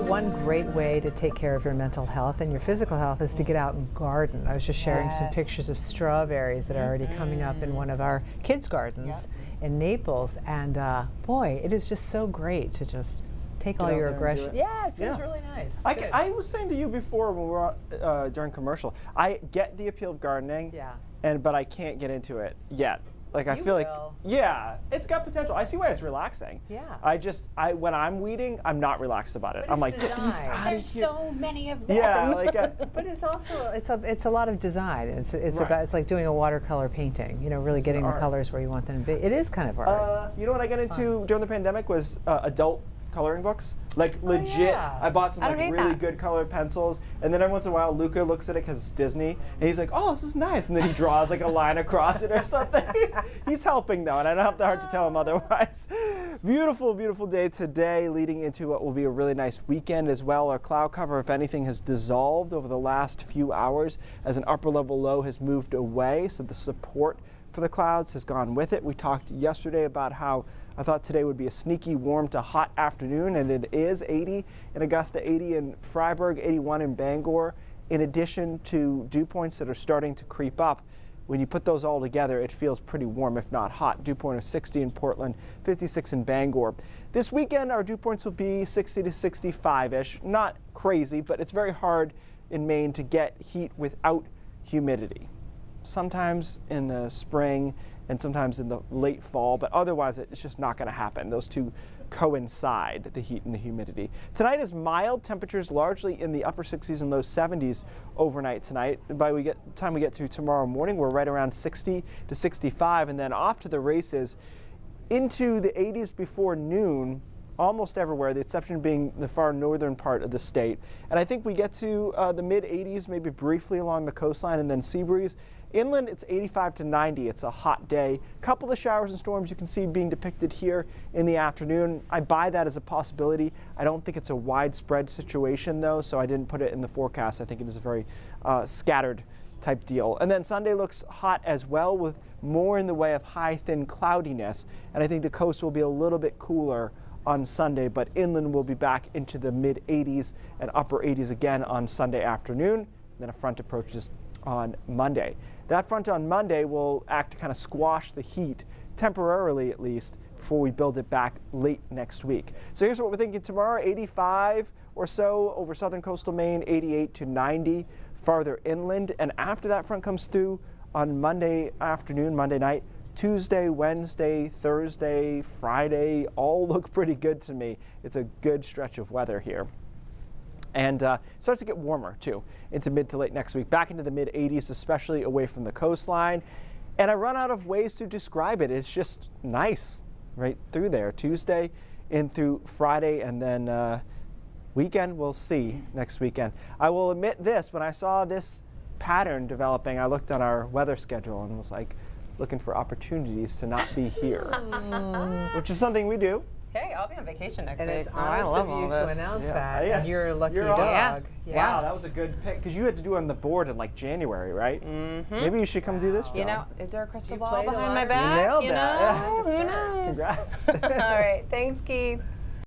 One great way to take care of your mental health and your physical health is to get out and garden. I was just sharing some pictures of strawberries that are already coming up in one of our kids' gardens in Naples, and boy, it is just so great to just take all your aggression. Yeah, it feels really nice. I was saying to you before when we were during commercial, I get the appeal of gardening, but I can't get into it yet. Like I feel like, it's got potential. I see why it's relaxing. Yeah. When I'm weeding, I'm not relaxed about it. I'm like, get these out of here. There's so many of them. Yeah, but it's also it's a lot of design. It's like doing a watercolor painting. You know, really getting the colors where you want them to be. It is kind of art. You know what I got into during the pandemic was adult coloring books. Like legit, I bought some like really good colored pencils, and then every once in a while Luca looks at it because it's Disney, and he's like, "Oh, this is nice," and then he draws like a line across it or something. He's helping though, and I don't have the heart to tell him otherwise. Beautiful, beautiful day today, leading into what will be a really nice weekend as well. Our cloud cover, if anything, has dissolved over the last few hours as an upper level low has moved away, so the support for the clouds has gone with it. We talked yesterday about how I thought today would be a sneaky warm to hot afternoon, and it is 80 in Augusta, 80 in Freiburg, 81 in Bangor, in addition to dew points that are starting to creep up. When you put those all together, it feels pretty warm, if not hot. Dew point of 60 in Portland, 56 in Bangor. This weekend, our dew points will be 60 to 65-ish. Not crazy, but it's very hard in Maine to get heat without humidity. Sometimes in the spring and sometimes in the late fall, but otherwise it's just not going to happen. Those two coincide, the heat and the humidity. Tonight is mild, temperatures largely in the upper 60s and low 70s overnight tonight. By the time we get to tomorrow morning, we're right around 60 to 65, and then off to the races into the 80s before noon, almost everywhere, the exception being the far northern part of the state. And I think we get to the mid 80s, maybe briefly along the coastline, and then sea breeze. Inland, it's 85 to 90. It's a hot day. Couple of showers and storms you can see being depicted here in the afternoon. I buy that as a possibility. I don't think it's a widespread situation, though, so I didn't put it in the forecast. I think it is a very scattered type deal. And then Sunday looks hot as well, with more in the way of high, thin cloudiness. And I think the coast will be a little bit cooler on Sunday, but inland will be back into the mid 80s and upper 80s again on Sunday afternoon. Then a front approaches on Monday. That front on Monday will act to kind of squash the heat, temporarily at least, before we build it back late next week. So here's what we're thinking tomorrow: 85 or so over southern coastal Maine, 88 to 90 farther inland. And after that front comes through on Monday afternoon, Monday night, Tuesday, Wednesday, Thursday, Friday, all look pretty good to me. It's a good stretch of weather here. And it starts to get warmer, too, into mid to late next week, back into the mid 80s, especially away from the coastline. And I run out of ways to describe it. It's just nice right through there. Tuesday in through Friday, and then weekend, we'll see next weekend. I will admit this, when I saw this pattern developing, I looked on our weather schedule and was like looking for opportunities to not be here, which is something we do. Hey, I'll be on vacation next week. And it's honest of you to announce that. Yes. And you're a lucky You're dog. Wow, that was a good pick, because you had to do it on the board in like January, right? Mm-hmm. Maybe you should come do this job. You know, is there a crystal ball play the behind my lottery? back? You nailed that. Who knows? Congrats. All right, thanks, Keith.